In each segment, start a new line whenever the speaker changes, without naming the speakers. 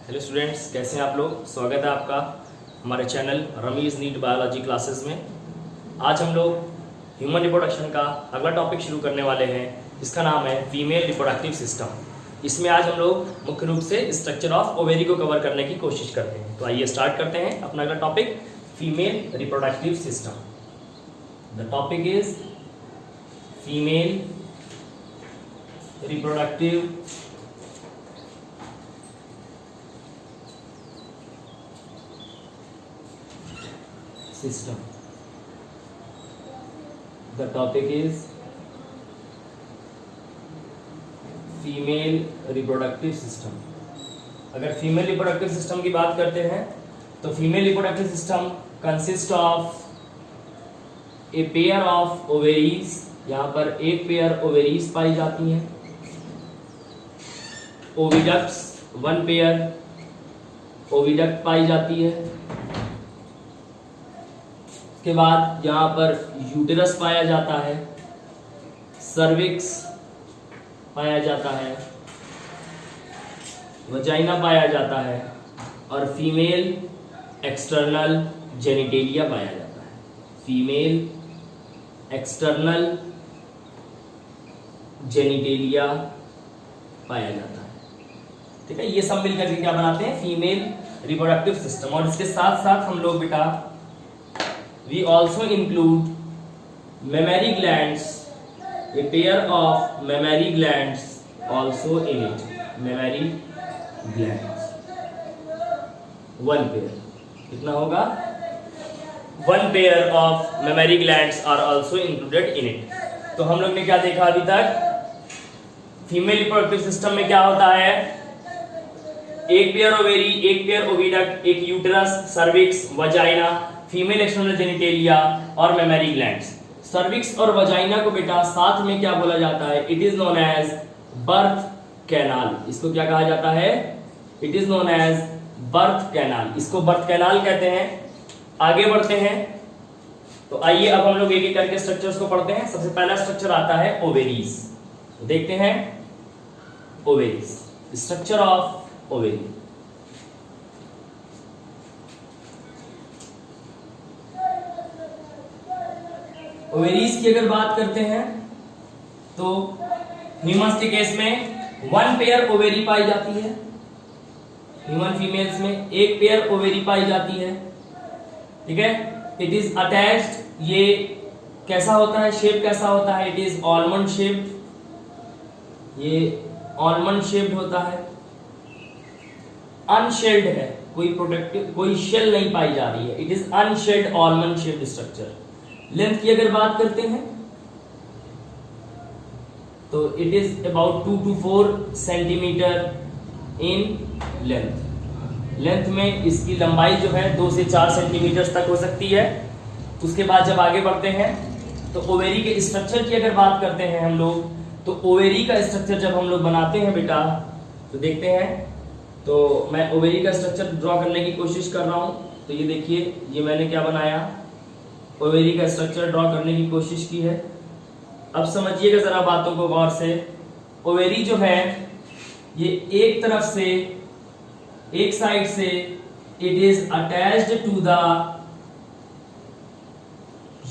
Hello students, कैसे हैं आप लोग। स्वागत है आपका हमारे channel Ramiz NEET biology classes में। आज हम लोग ह्यूमन रिप्रोडक्शन का अगला टॉपिक शुरू करने वाले हैं, जिसका नाम है फीमेल रिप्रोडक्टिव सिस्टम। इसमें आज हम लोग मुख्य रूप से स्ट्रक्चर ऑफ ओवेरी को कवर करने की कोशिश करते हैं। तो आइए स्टार्ट करते हैं अपना अगला topic, female reproductive system. The topic is female reproductive system. The topic is female reproductive system. अगर फीमेल रिप्रोडक्टिव सिस्टम की बात करते हैं तो female reproductive system consist of a pair of ovaries. यहाँ पर एक पेयर ओवेरीज पाई जाती हैं, ओविडक्ट्स वन पेयर ओविडक्ट पाई जाती है। के बाद यहाँ पर यूटेरस पाया जाता है, सर्विक्स पाया जाता है, वजाइना पाया जाता है और फीमेल एक्सटर्नल जेनिटेलिया पाया जाता है। फीमेल एक्सटर्नल जेनिटेलिया पाया जाता है। ठीक है, ये सब मिलकर के क्या बनाते हैं, फीमेल रिप्रोडक्टिव सिस्टम। और इसके साथ साथ हम लोग बेटा we also include mammary glands, a pair of mammary glands also in it. Mammary glands one pair, कितना होगा, one pair of mammary glands are also included in it. तो हम लोग ने क्या देखा अभी तक, फीमेल रिप्रोडक्टिव सिस्टम में क्या होता है, एक पेयर ओवेरी, एक पेयर ओविडक्ट, एक uterus, cervix, vagina, female external genitalia और मेमरी ग्लैंड्स। सर्विक्स और वजाइना को बेटा साथ में क्या बोला जाता है, it is known as birth canal. इसको क्या कहा जाता है, it is known as birth canal. इसको बर्थ कैनाल कहते हैं। आगे बढ़ते हैं तो आइए अब हम लोग एक एक करके स्ट्रक्चर्स को पढ़ते हैं। सबसे पहला स्ट्रक्चर आता है ओवेरीज। तो देखते हैं ovaries, structure of ovary. Ovaries की अगर बात करते हैं तो ह्यूमन्स के केस में वन पेयर ओवेरी पाई जाती है। ह्यूमन फीमेल्स में एक पेयर ओवेरी पाई जाती है। ठीक है, इट इज अटैच्ड। ये कैसा होता है, शेप कैसा होता है, इट इज आलमंड शेप्ड। ये आलमंड शेप्ड होता है, अनशेल्ड है, कोई प्रोटेक्टिव कोई शेल नहीं पाई जा रही है। It is unshelled almond shaped structure. Length की अगर बात करते हैं तो it is about 2 to 4 centimetre in length. Length में इसकी लंबाई जो है 2 से 4 सेंटीमीटर तक हो सकती है। उसके बाद जब आगे बढ़ते हैं तो ओवेरी के स्ट्रक्चर की अगर बात करते हैं हम लोग, तो ओवेरी का स्ट्रक्चर जब हम लोग बनाते हैं बेटा तो देखते हैं। तो मैं ओवेरी का स्ट्रक्चर ड्रॉ करने की कोशिश कर रहा हूं। तो ये देखिए, ये मैंने क्या बनाया, ओवेरी का स्ट्रक्चर ड्रॉ करने की कोशिश की है। अब समझिएगा जरा बातों को गौर से। ओवेरी जो है ये एक तरफ से, एक साइड से it is attached to the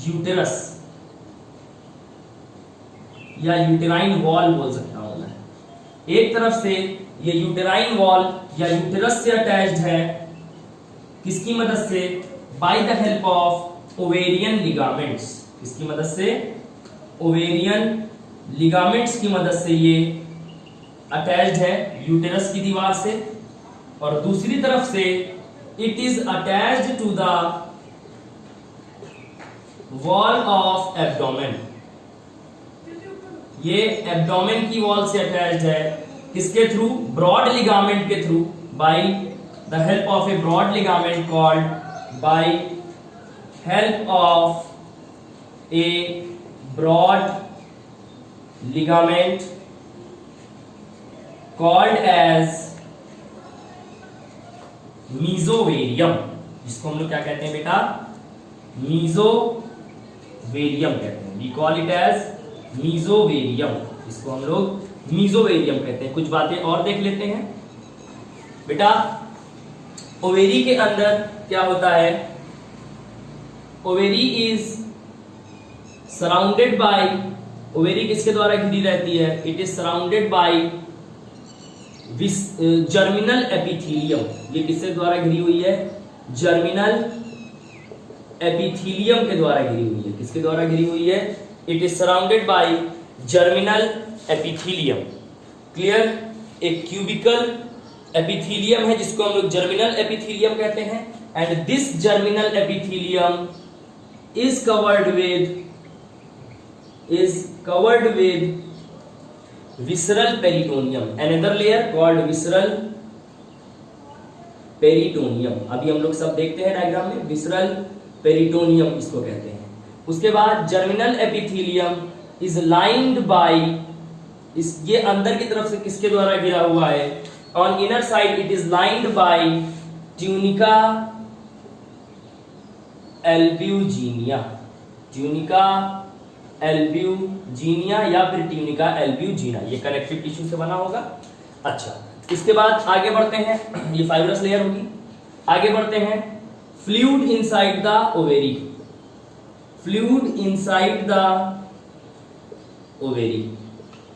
uterus या यूटेराइन वॉल बोल सकता हूं मैं। एक तरफ से ये यूटेराइन वॉल या यूटेरस से अटैच्ड है, किसकी मदद से, by the help of ovarian ligaments. किसकी मदद से, ओवेरियन लिगामेंट्स की मदद से ये अटैच्ड है यूटेरस की दीवार से। और दूसरी तरफ से it is attached to the wall of abdomen. ये एब्डोमेन की वॉल से अटैच्ड है, किसके थ्रू, ब्रॉड लिगामेंट के through, by the help of a broad ligament called, by help of a broad ligament called as mesothelium। जिसको हम लोग क्या कहते हैं बेटा, mesothelium कहते हैं। we call it as mesothelium। इसको हम लोग मीजोवेरियम कहते हैं। कुछ बातें और देख लेते हैं बेटा। ओवेरी के अंदर क्या होता है, ovary is surrounded by, ovary किसके द्वारा घिरी रहती है, it is surrounded by germinal epithelium. ये किसके द्वारा घिरी हुई है, जर्मिनल एपिथीलियम के द्वारा घिरी हुई है। किसके द्वारा घिरी हुई है, it is surrounded by germinal epithelium. Clear, एक क्यूबिकल एपिथीलियम है जिसको हम लोग जर्मिनल एपिथीलियम कहते हैं, and this germinal epithelium is covered with visceral peritoneum, another layer called visceral peritoneum। अभी हम लोग सब देखते हैं डायग्राम में, visceral peritoneum इसको कहते हैं। उसके बाद germinal epithelium is lined by, इस ये अंदर की तरफ से किसके द्वारा घिरा हुआ है, on inner side it is lined by tunica albuginea, tunica albuginea या फिर ट्यूनिका एल्ब्यूजीना, ये कनेक्टिव टिश्यू से बना होगा। अच्छा, इसके बाद आगे बढ़ते हैं, ये फाइब्रस लेयर होगी। आगे बढ़ते हैं, fluid inside the ovary, fluid inside the ovary,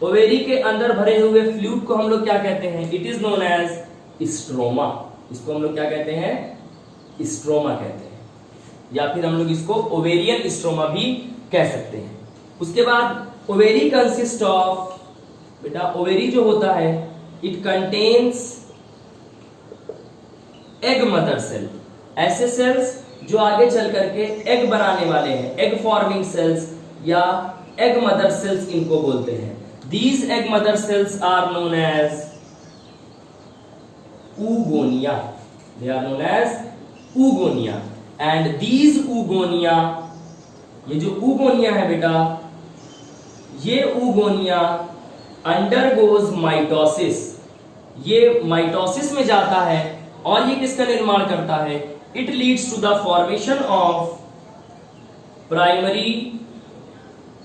ovary के अंदर भरे हुए फ्लूइड को हम लोग क्या कहते हैं, it is known as stroma. इसको हम लोग क्या कहते हैं, स्ट्रोमा कहते हैं, या फिर हम लोग इसको ओवेरियन स्ट्रोमा भी कह सकते हैं। उसके बाद ओवेरी कंसिस्ट ऑफ, बेटा ओवेरी जो होता है it contains egg mother cell, ऐसे सेल्स जो आगे चल करके एग बनाने वाले हैं, एग फॉर्मिंग सेल्स या एग मदर सेल्स इनको बोलते हैं। These egg mother cells are known as oogonia, they are known as oogonia, and these oogonia, ये जो oogonia है बेटा, ये oogonia undergoes mitosis, ये माइटोसिस में जाता है और ये किसका निर्माण करता है, it leads to the formation of primary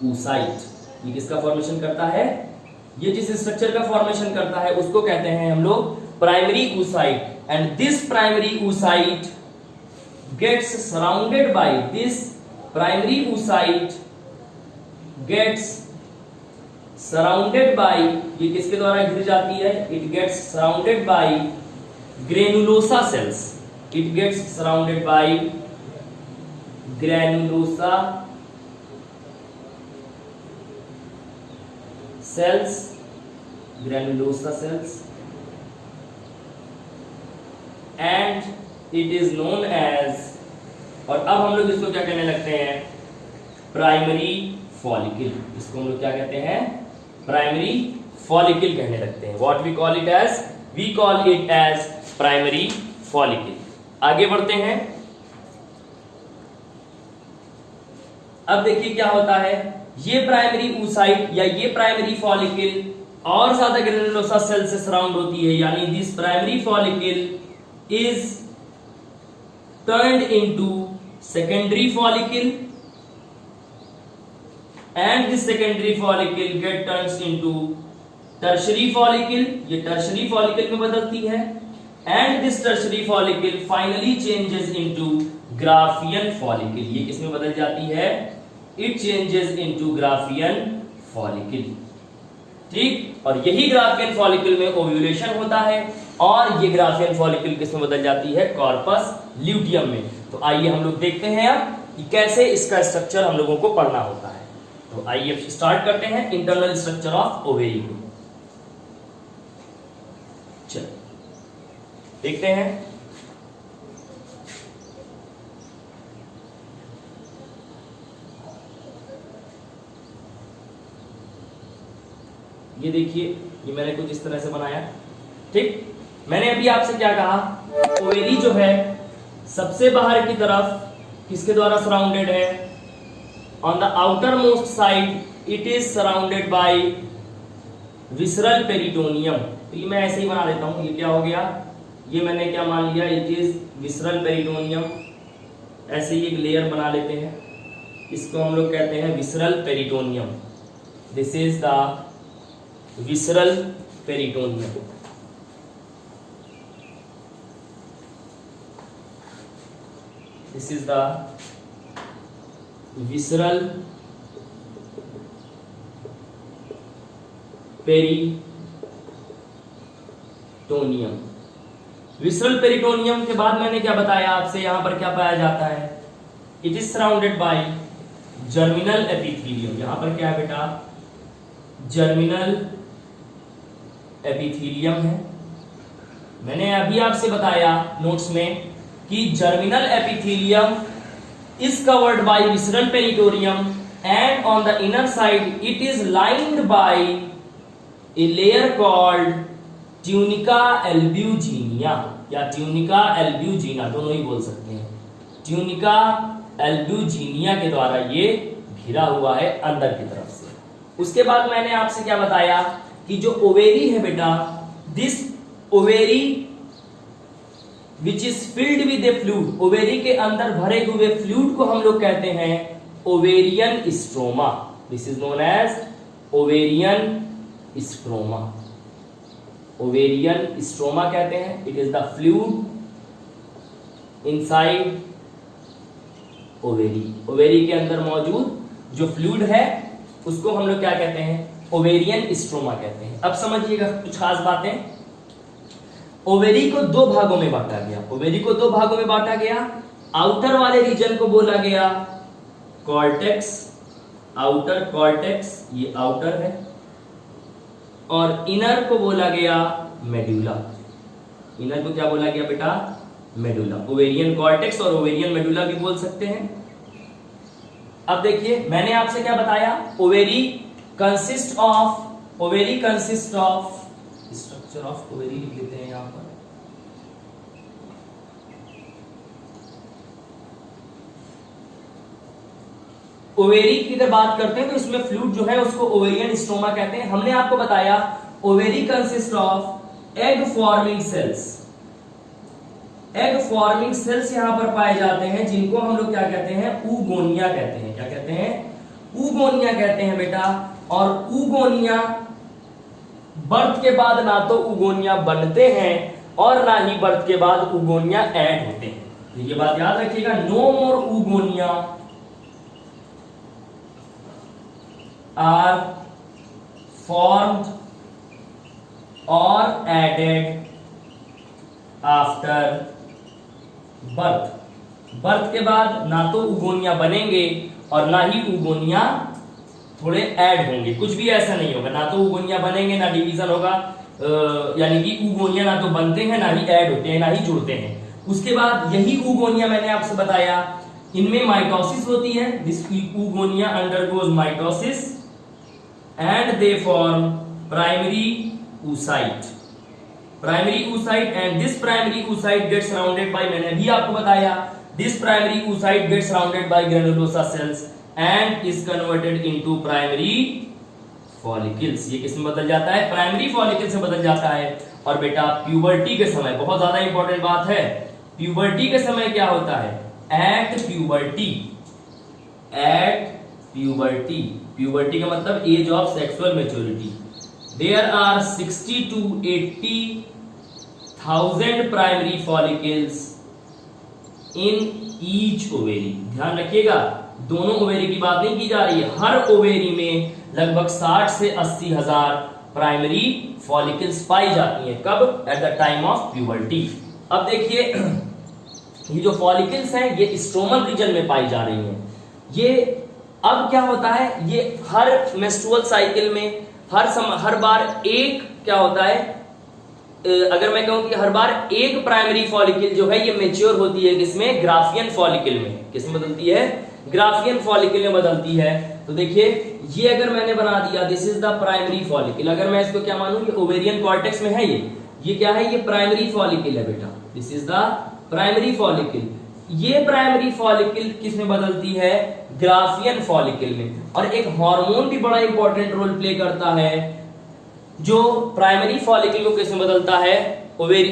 oocyte। ये किसका फॉर्मेशन करता है, ये जिस स्ट्रक्चर का फॉर्मेशन करता है उसको कहते हैं हम लोग primary oocyte, and this primary oocyte gets surrounded by, this primary oocyte gets surrounded by, ये किसके द्वारा घिर जाती है, it gets surrounded by granulosa cells, it gets surrounded by granulosa cells, granulosa cells, and it is known as, और अब हम लोग इसको क्या कहने लगते हैं, प्राइमरी फॉलिकल। इसको हम लोग क्या कहते हैं, प्राइमरी फॉलिकल कहने लगते हैं। What we call it as, we call it as primary follicle. आगे बढ़ते हैं, अब देखिए क्या होता है, ये प्राइमरी oocyte या ये प्राइमरी फॉलिकल और ज्यादा ग्रेनुलोसा सेल से सराउंड होती है, यानी this primary follicle is turned into secondary follicle, and this secondary follicle get turns into tertiary follicle, ये tertiary follicle में बदलती है, and this tertiary follicle finally changes into Graafian follicle। ये किसमें बदल जाती है, it changes into Graafian follicle। ठीक, और यही ग्राफियन फॉलिकल में ओव्यूलेशन होता है, और ये ग्राफियन फॉलिकल किसमें बदल जाती है, कॉर्पस ल्यूटियम में। तो आइए हम लोग देखते हैं अब कि कैसे इसका स्ट्रक्चर हम लोगों को पढ़ना होता है। तो आइए स्टार्ट करते हैं इंटरनल स्ट्रक्चर ऑफ ओवेरी को। चलो देखते हैं। ये देखिए, ये मैंने कुछ इस तरह से बनाया। ठीक, मैंने अभी आपसे क्या कहा, ओवेरी जो है सबसे बाहर की तरफ किसके द्वारा सराउंडेड है, on the outer most side it is surrounded by visceral peritoneum. तो ये मैं ऐसे ही बना देता हूं, ये क्या हो गया, ये मैंने क्या मान लिया, इट इज विसरल पेरिटोनियम। ऐसे ही एक लेयर बना लेते हैं, इसको हम लोग कहते हैं visceral peritoneum. This is the visceral peritoneum. This is the visceral peritoneum. Visceral peritoneum के बाद मैंने क्या बताया आपसे, यहां पर क्या पाया जाता है, it is surrounded by germinal epithelium. यहां पर क्या है बेटा, जर्मिनल एपिथेलियम है। मैंने अभी आपसे बताया नोट्स में कि germinal epithelium is covered by visceral peritoneum and on the inner side it is lined by a layer called tunica albuginea या ट्यूनिका एल्ब्यूजिना, दोनों ही बोल सकते हैं। ट्यूनिका एल्ब्यूजिनिया के द्वारा ये घिरा हुआ है अंदर की तरफ से। उसके बाद मैंने आपसे क्या बताया कि जो ओवेरी है बेटा, this ovary which is filled with A fluid, ovary के अंदर भरे हुए फ्लूइड को हम लोग कहते हैं ovarian stroma. This is known as ovarian stroma. Ovarian stroma कहते हैं। It is the fluid inside ovary. Ovary के अंदर मौजूद जो फ्लूइड है उसको हम लोग क्या कहते हैं, ओवेरियन स्ट्रोमा कहते हैं। अब समझिएगा कुछ खास बातें। ओवेरी को दो भागों में बांटा गया, ओवेरी को दो भागों में बांटा गया। आउटर वाले रीजन को बोला गया कॉर्टेक्स, आउटर कॉर्टेक्स, ये आउटर है, और इनर को बोला गया मेडुला। इनर को क्या बोला गया बेटा, मेडुला। ओवेरियन कॉर्टेक्स और ओवेरियन मेडुला भी बोल सकते हैं। अब देखिए मैंने आपसे क्या बताया, ovary consist of structure of ovary लिख लेते हैं यहां पर। ओवेरी की अगर बात करते हैं तो इसमें फ्लूइड जो है उसको ओवेरियन स्ट्रोमा कहते हैं। हमने आपको बताया ovary consist of egg forming sales. Egg forming sales यहां पर पाए जाते हैं जिनको हम लोग क्या कहते हैं, ऊगोनिया कहते हैं। क्या कहते हैं, ऊगोनिया कहते हैं बेटा। और ऊगोनिया बर्थ के बाद ना तो ऊगोनिया बनते हैं और ना ही बर्थ के बाद ऊगोनिया ऐड होते हैं। तो ये बात याद रखिएगा, no more oogonia are formed or added after birth। Birth के बाद ना तो ऊगोनिया बनेंगे और ना ही ऊगोनिया थोड़े ऐड होंगे, कुछ भी ऐसा नहीं होगा। ना तो ऊगोनिया बनेंगे ना डिवीजन होगा, यानी कि ऊगोनिया ना तो बनते हैं ना ही ऐड होते हैं ना ही जुड़ते हैं। उसके बाद यही ऊगोनिया मैंने आपसे बताया इनमें माइटोसिस होती है। This oogonia undergoes mitosis and they form primary oocyte and this primary oocyte gets surrounded by, मैंने भी आपको बताया, this primary oocyte gets surrounded by granulosa cells and is converted into primary follicles। ये किसमें बदल जाता है, प्राइमरी फॉलिकल से बदल जाता है। और बेटा प्यूबर्टी के समय, बहुत ज्यादा इंपॉर्टेंट बात है, प्यूबर्टी के समय क्या होता है, एट प्यूबर्टी, प्यूबर्टी का मतलब age of sexual maturity, there are 60 to 80,000 primary follicles in each ovary. ध्यान रखिएगा, दोनों ओवेरी की बात नहीं की जा रही है, हर ओवेरी में लगभग 60 से 80 हजार प्राइमरी फॉलिकल्स पाई जाती हैं। कब, at the time of puberty. अब देखिए ये जो फॉलिकल्स हैं ये स्ट्रोमल रीजन में पाई जा रही हैं। ये अब क्या होता है, ये हर मेंस्ट्रुअल साइकिल में हर बार एक क्या होता है, अगर मैं कहूं कि हर बार एक प्राइमरी फॉलिकल जो है ये मैच्योर होती है किसमें, ग्राफियन फॉलिकल में। किसमें बदलती है, ग्राफियन फॉलिकल में बदलती है। तो देखिए ये अगर मैंने बना दिया, this is the primary follicle, अगर मैं इसको क्या मानूं, ये ओवेरियन कॉर्टेक्स में है, ये क्या है, ये प्राइमरी फॉलिकल है बेटा, this is the primary follicle. ये प्राइमरी फॉलिकल किसमें बदलती है, ग्राफियन फॉलिकल में। और एक हार्मोन भी बड़ा इंपॉर्टेंट रोल प्ले करता है जो प्राइमरी फॉलिकल को किसमें बदलता है,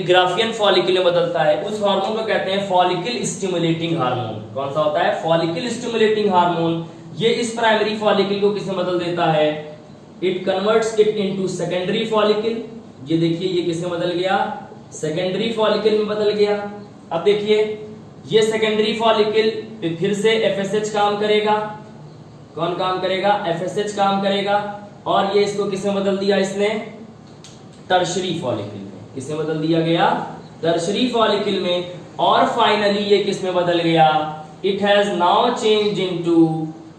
ग्राफियन फॉलिकल में बदलता है। उस हार्मोन को कहते हैं फॉलिकल स्टिमुलेटिंग हार्मोन। कौन सा होता है, फॉलिकल स्टिमुलेटिंग हार्मोन। ये इस प्राइमरी फॉलिकल को किसमें बदल देता है, it converts it into secondary follicle. ये देखिए ये किसमें बदल गया, सेकेंडरी फॉलिकल में बदल गया। अब देखिए ये सेकेंडरी फॉलिकल पे फिर से एफएसएच काम करेगा। कौन काम करेगा? एफएसएच काम करेगा। और ये इसको किसमें बदल दिया इसने? टर्शरी फॉलिकल में। किसमें बदल दिया गया? टर्शरी फॉलिकल में। और फाइनली ये किसमें बदल गया? It has now change into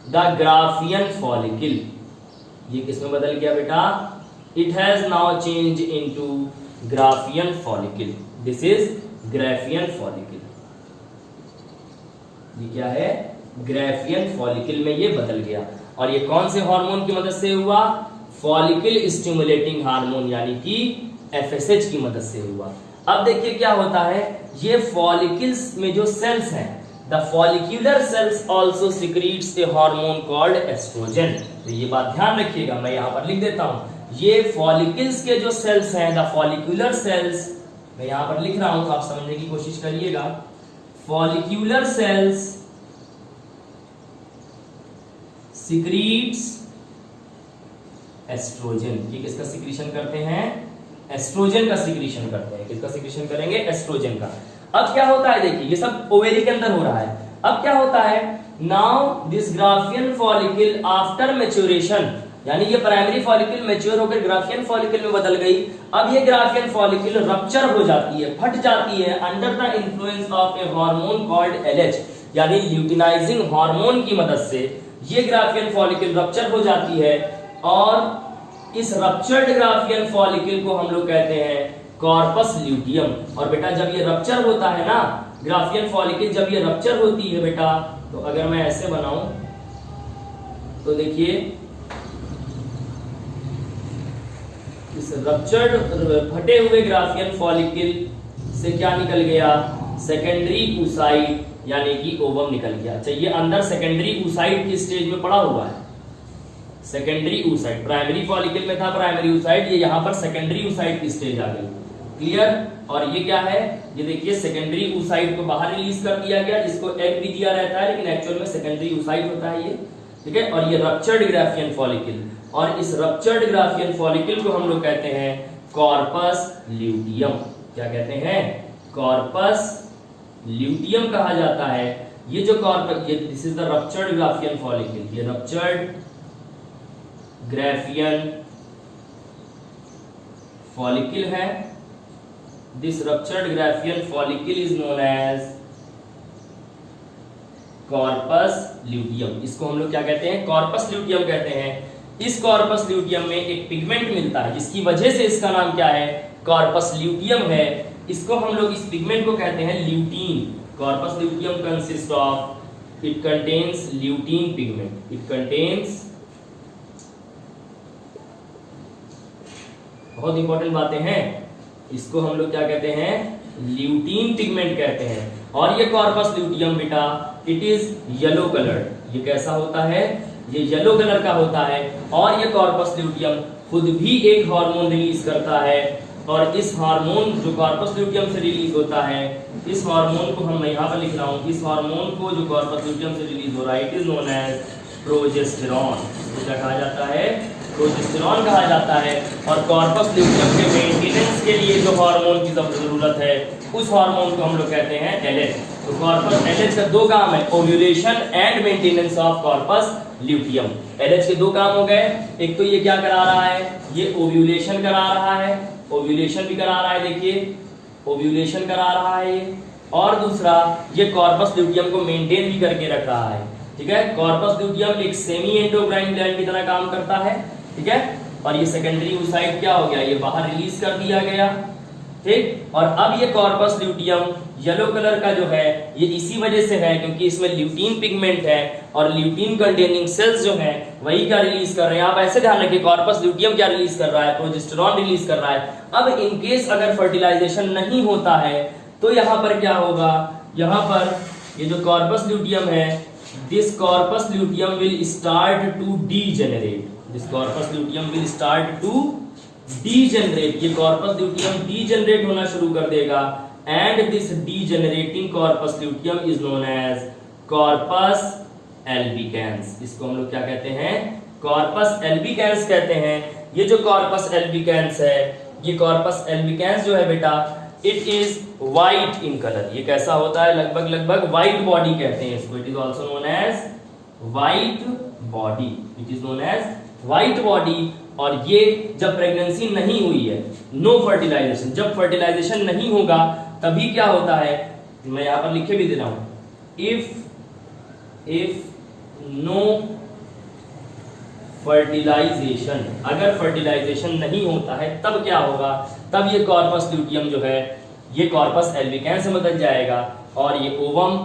the Graafian follicle. ये किसमें बदल गया बेटा? It has now change into Graafian follicle. This is Graafian follicle. ये क्या है? ग्राफियन फॉलिकल में ये बदल गया। और ये कौन से हार्मोन की मदद से हुआ? फॉलिकल स्टिमुलेटिंग हार्मोन यानी कि एफएसएच की मदद से हुआ। अब देखिए क्या होता है, ये फॉलिकल्स में जो सेल्स हैं, the follicular cells also secretes a hormone called estrogen. तो ये बात ध्यान रखिएगा, मैं यहां पर लिख देता हूं। ये फॉलिकल्स के जो सेल्स हैं, द फॉलिक्यूलर सेल्स, मैं यहां पर लिख रहा हूं तो आप समझने की कोशिश करिएगा। Follicular cells secretes estrogen. ये किसका सिक्रीशन करते हैं? एस्ट्रोजन का सिक्रीशन करते हैं। किसका सिक्रीशन करेंगे? एस्ट्रोजन का। अब क्या होता है देखिए, ये सब ओवेरी के अंदर हो रहा है। अब क्या होता है, now this Graafian follicle after maturation, यानी ये प्राइमरी फॉलिकल मैच्योर होकर ग्राफियन फॉलिकल में बदल गई। अब ये ग्राफियन फॉलिकल रप्चर हो जाती है, फट जाती है under the influence of A hormone called LH, यानी ल्यूटिनाइजिंग हार्मोन की मदद से ये ग्राफियन फॉलिकल रप्चर हो जाती है। और इस रप्चर्ड ग्राफियन फॉलिकल को हम लोग कहते हैं कॉर्पस ल्यूटियम। और बेटा जब ये रप्चर होता है ना, ग्राफियन फॉलिकल जब ये रप्चर होती है बेटा, तो अगर मैं ऐसे बनाऊं तो देखिए, इस रप्चर्ड फटे हुए ग्राफियन फॉलिकल से क्या निकल गया? सेकेंडरी oocyte यानी कि ओवम निकल गया। अच्छा, ये अंदर सेकेंडरी oocyte की स्टेज में पड़ा हुआ है। सेकेंडरी oocyte, प्राइमरी फॉलिकल में था प्राइमरी oocyte, ये यहां पर सेकेंडरी oocyte की स्टेज आ गई। क्लियर? और ये क्या है? ये देखिए सेकेंडरी oocyte को बाहर रिलीज कर दिया गया, जिसको एग भी दिया रहता है, लेकिन एक्चुअल में सेकेंडरी oocyte होता है ये। ठीक है? और ये रप्चर्ड ग्राफियन फॉलिकल, और इस रप्चर्ड ग्राफियन फॉलिकल को हम लोग कहते हैं कॉर्पस ल्यूटियम। क्या कहते हैं? कॉर्पस ल्यूटियम कहा जाता है। ये जो कॉर्पस, ये this is the ruptured Graafian follicle, ये रप्चर्ड ग्राफियन फॉलिकल है। This ruptured Graafian follicle is known as corpus luteum. इसको हम लोग क्या कहते हैं? कॉर्पस ल्यूटियम कहते हैं। इस कॉर्पस ल्यूटियम में एक पिगमेंट मिलता है, जिसकी वजह से इसका नाम क्या है? कॉर्पस ल्यूटियम है। इसको हम लोग, इस पिगमेंट को कहते हैं lutein. Corpus luteum consist of, it contains lutein pigment. It contains, बहुत इंपॉर्टेंट बातें हैं, इसको हम लोग क्या कहते हैं? ल्यूटीन पिगमेंट कहते हैं। और ये कॉर्पस ल्यूटियम बेटा, इट इज येलो कलर्ड। ये कैसा होता है? ये येलो कलर का होता है। और ये कॉर्पस ल्यूटियम खुद भी एक हार्मोन रिलीज करता है, और इस हार्मोन जो कॉर्पस ल्यूटियम से रिलीज होता है, इस हार्मोन को हम यहाँ पर लिख रहा हूँ, इस हार्मोन को जो कॉर्पस ल्यूटियम से रिलीज हो रहा है, it is known as progesterone. तो क्या कहा जाता है? प्रोजेस्टेरॉन कहा जाता है। और कॉर्पस ल्यूटियम के मेंटेनेंस के लिए जो हार्मोन की जरूरत है, उस हार्मोन को हम लोग कहते हैं एलएच। तो कॉर्पस एलएच का दो काम है, ovulation and maintenance of corpus luteum. LH के दो काम हो गए। एक तो ये क्या करा रहा है? ये ओव्यूलेशन करा रहा है, ओव्यूलेशन भी करा रहा है, देखिए ओव्यूलेशन करा रहा है ये। और दूसरा, ये कॉर्पस ल्यूटियम को मेंटेन भी करके रख रहा है। ठीक है? कॉर्पस ल्यूटियम एक सेमी एंडोक्राइन ग्लैंड की तरह काम करता है। ठीक है? और ये सेकेंडरी oocyte क्या हो गया? ये बाहर रिलीज कर दिया गया। ठीक? और अब ये कॉर्पस ल्यूटियम येलो कलर का जो है, ये इसी वजह से है क्योंकि इसमें ल्यूटीन पिगमेंट है, और ल्यूटीन कंटेनिंग सेल्स जो हैं वही क्या रिलीज कर रहे हैं? आप ऐसे ध्यान रखिए, कॉर्पस ल्यूटियम क्या रिलीज कर रहा है? प्रोजेस्टेरॉन रिलीज कर रहा है। अब इन केस अगर फर्टिलाइजेशन नहीं होता है तो यहाँ पर क्या होगा? यहाँ पर ये जो कॉर्पस ल्यूटियम है, this corpus luteum will start to degenerate. This corpus luteum will start to degenerate. ये कॉर्पस ल्यूटियम डीजेनरेट होना शुरू कर देगा, and this degenerating corpus luteum is known as corpus albicans. इसको हम लोग क्या कहते हैं? कॉर्पस एल्बिकेंस कहते हैं। ये जो कॉर्पस एल्बिकेंस है, ये कॉर्पस एल्बिकेंस जो है बेटा, it is white in colour. ये कैसा होता है? लगभग लगभग व्हाइट बॉडी कहते हैं इसको। It is also known as white body. It is known as white body. और ये जब प्रेगनेंसी नहीं हुई है, नो फर्टिलाइजेशन, जब फर्टिलाइजेशन नहीं होगा तभी क्या होता है, मैं यहां पर लिखे भी दे रहा हूं, इफ नो फर्टिलाइजेशन, अगर फर्टिलाइजेशन नहीं होता है तब क्या होगा, तब ये कॉर्पस ल्यूटियम जो है ये कॉर्पस एल्बिकेंस में बदल जाएगा और ये ओवम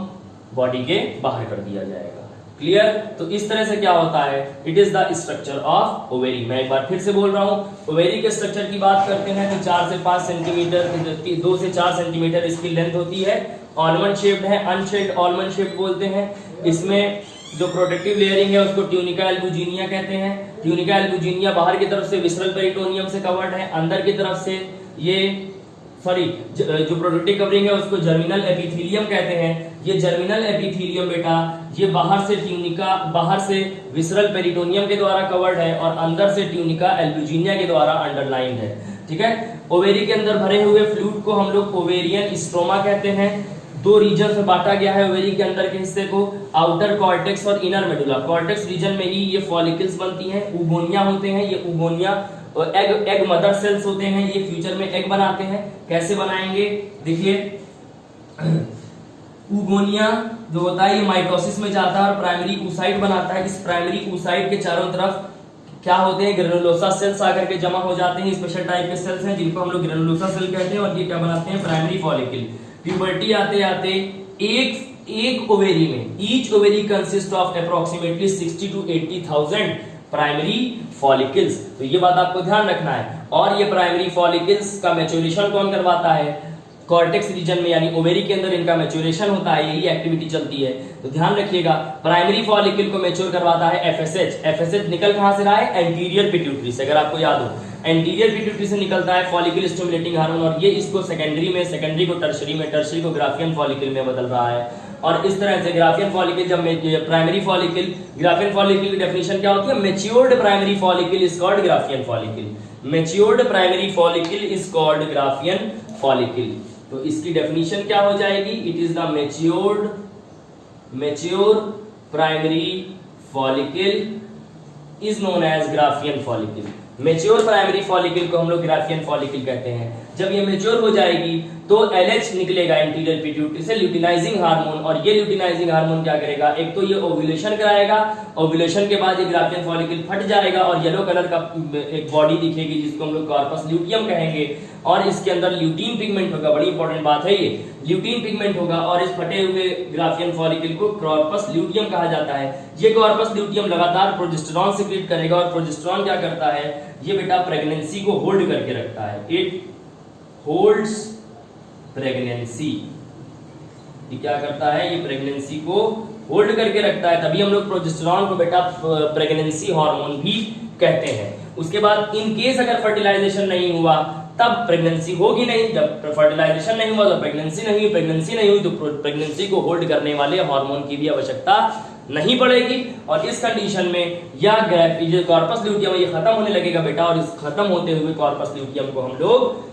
बॉडी के बाहर कर दिया जाएगा। क्लियर? तो इस तरह से क्या होता है, it is the structure of ovary. मैं एक बार फिर से बोल रहा हूं, ओवेरी के स्ट्रक्चर की बात करते हैं तो 4 से 5 सेंटीमीटर, 2 से 4 सेंटीमीटर इसकी लेंथ होती है। ऑलमंड शेप्ड है, अनशेल्ड ऑलमंड शेप्ड बोलते हैं। इसमें जो प्रोटेक्टिव लेयरिंग है उसको ट्यूनिका एल्बुजिनिया कहते हैं। ट्यूनिका एल्बुजिनिया बाहर की तरफ से विसरल पेरिटोनियम से कवर्ड है, अंदर की तरफ से ये जो प्रोटेक्टिव कवरिंग है उसको जर्मिनल एपिथेलियम कहते हैं। ये जर्मिनल एपिथेलियम बेटा ये बाहर से ट्यूनिका, बाहर से विसरल पेरिटोनियम के द्वारा कवर्ड है और अंदर से ट्यूनिका एल्बुजिनिया के द्वारा अंडरलाइंड है। ठीक है? ओवेरी के अंदर भरे हुए फ्लूइड को हम लोग ओवेरियन स्ट्रोमा कहते हैं। 2 रीजन में बांटा गया है ओवेरी के अंदर के हिस्से को, आउटर कॉर्टेक्स और इनर मेडुला। कॉर्टेक्स रीजन में ही ये फॉलिकल्स बनती हैं, उगोनिया होते हैं। ये उगोनिया और एग मदर सेल्स होते हैं, ये फ्यूचर में एग बनाते हैं। कैसे बनाएंगे देखिए, उगोनिया जो होता है ये माइटोसिस में जाता है और प्राइमरी oocyte बनाता है। इस प्राइमरी oocyte के चारों तरफ क्या होते हैं, ग्रेनुलोसा सेल्स आकर के जमा हो जाते हैं। स्पेशल टाइप के सेल्स हैं जिनको हम लोग ग्रेनुलोसा सेल कहते हैं और ये क्या बनाते हैं, प्राइमरी फॉलिकल। प्यूबर्टी आते आते एक ओवेरी में, each ovary consist of approximately 60 to 80,000 primary follicles. तो ये बात आपको ध्यान रखना है। और ये प्राइमरी फॉलिकल्स का मैच्योरेशन कौन करवाता है, कॉर्टेक्स रीजन में, यानी ओवेरी के अंदर इनका मैच्योरेशन होता है, यही एक्टिविटी चलती है। तो ध्यान रखिएगा, प्राइमरी फॉलिकल को मैच्योर करवाता है एफएसएच। एफएसएच निकल कहां से रहा है, एंटीरियर पिट्यूटरी से। अगर आपको याद हो, एंटीरियर पिट्यूटरी से निकलता है फॉलिकल स्टिमुलेटिंग हार्मोन और ये इसको सेकेंडरी में, सेकेंडरी को टर्शरी में, टर्शरी को ग्राफियन फॉलिकल में बदल रहा है। और इस तरह से ग्राफियन फॉलिकल, जब प्राइमरी फॉलिकल, ग्राफियन फॉलिकल की डेफिनेशन क्या होती है, matured primary follicle is called Graafian follicle. Matured primary follicle is called Graafian follicle. तो इसकी डेफिनेशन क्या हो जाएगी, it is the mature primary follicle is known as Graafian follicle. Mature primary follicle को हम लोग ग्राफियन फॉलिकल कहते हैं। जब ये मैच्योर हो जाएगी तो LH निकलेगा एंटीरियर पिट्यूटरी से, ल्यूटिनाइजिंग हार्मोन। और ये ल्यूटिनाइजिंग हार्मोन क्या करेगा, एक तो ये ओव्यूलेशन कराएगा, ओव्यूलेशन के बाद ये ग्राफियन फॉलिकल फट जाएगा और येलो कलर का एक बॉडी दिखेगी जिसको हम लोग कॉर्पस ल्यूटियम कहेंगे। और इसके अंदर ल्यूटीन पिगमेंट होगा, बड़ी इंपॉर्टेंट बात है ये, ल्यूटीन पिगमेंट होगा। और इस फटे हुए ग्राफियन फॉलिकल को कॉर्पस ल्यूटियम कहा जाता है। ये कॉर्पस ल्यूटियम लगातार प्रोजेस्टेरॉन सिक्रीट करेगा और प्रोजेस्टेरॉन क्या करता है, ये बेटा प्रेगनेंसी को होल्ड करके रखता है। It holds pregnancy. ये क्या करता है, ये प्रेगनेंसी को होल्ड करके रखता है। तभी हम लोग प्रोजेस्टेरॉन को बेटा प्रेगनेंसी हार्मोन भी कहते हैं। उसके बाद इन केस अगर फर्टिलाइजेशन नहीं हुआ तब प्रेगनेंसी होगी नहीं। जब फर्टिलाइजेशन नहीं हुआ तो प्रेगनेंसी नहीं हुई, प्रेगनेंसी नहीं हुई तो प्रेगनेंसी को होल्ड करने वाले हार्मोन की भी आवश्यकता नहीं पड़ेगी। और इस कंडीशन में यह जो कॉर्पस ल्यूटियम ये खत्म होने लगेगा बेटा, और इस खत्म होते हुए कॉर्पस ल्यूटियम को हम लोग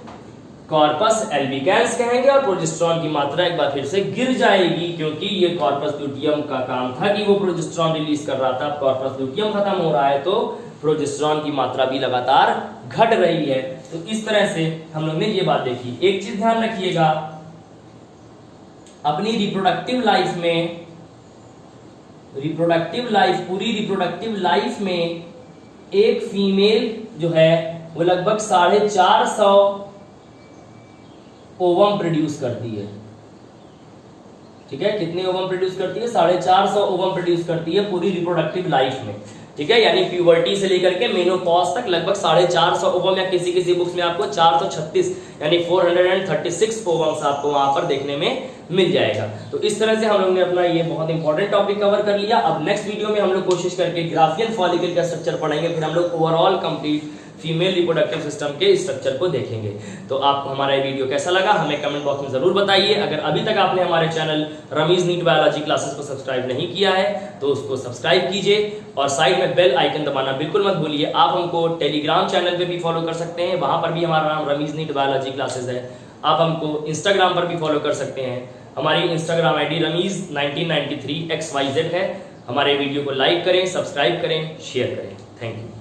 कॉर्पस एल्बिकेंस कहेंगे। और प्रोजेस्टेरॉन की मात्रा एक बार फिर से गिर जाएगी, क्योंकि ये कॉर्पस ल्यूटियम का काम था कि वो प्रोजेस्टेरॉन रिलीज कर रहा था। कॉर्पस ल्यूटियम खत्म हो रहा है तो प्रोजेस्टेरॉन की मात्रा भी लगातार घट रही है। तो इस तरह से हम लोग ने ये बात देखी। एक चीज ध्यान रखिएगा, अपनी रिप्रोडक्टिव लाइफ में, पूरी रिप्रोडक्टिव लाइफ में एक फीमेल जो है वो लगभग 450 ओवम प्रोड्यूस करती है। ठीक है, कितने ओवम प्रोड्यूस करती है, 450 ओवम प्रोड्यूस करती है पूरी रिप्रोडक्टिव लाइफ में। ठीक है, यानी प्यूबर्टी से लेकर के मेनोपॉज तक लगभग 450 ओवम, या किसी बुक्स में आपको 436 यानी 436 ओवम्स आपको वहां पर देखने में मिल जाएगा। तो इस तरह से हम लोग ने अपना ये बहुत इंपॉर्टेंट टॉपिक कवर कर लिया। अब नेक्स्ट वीडियो में हम लोग कोशिश करके ग्राफियन फॉलिकल का स्ट्रक्चर पढ़ेंगे, फिर हम लोग overall complete female reproductive system के स्ट्रक्चर को देखेंगे। तो आपको हमारा ये वीडियो कैसा लगा हमें कमेंट बॉक्स में जरूर बताइए। अगर अभी तक आपने हमारे channel Ramiz NEET biology classes को सब्सक्राइब नहीं किया है तो उसको सब्सक्राइब कीजिए और साइड में बेल आइकन दबाना बिल्कुल मत भूलिए। आप हमको टेलीग्राम चैनल पे भी फॉलो कर सकते हैं, वहां पर भी हमारा नाम रमीज नीट बायोलॉजी क्लासेस है। आप हमको इंस्टाग्राम पर भी फॉलो कर सकते हैं, हमारी इंस्टाग्राम आईडी रमीज 1993XYZ है। हमारे वीडियो को लाइक करें, सब्सक्राइब करें, शेयर करें। Thank you.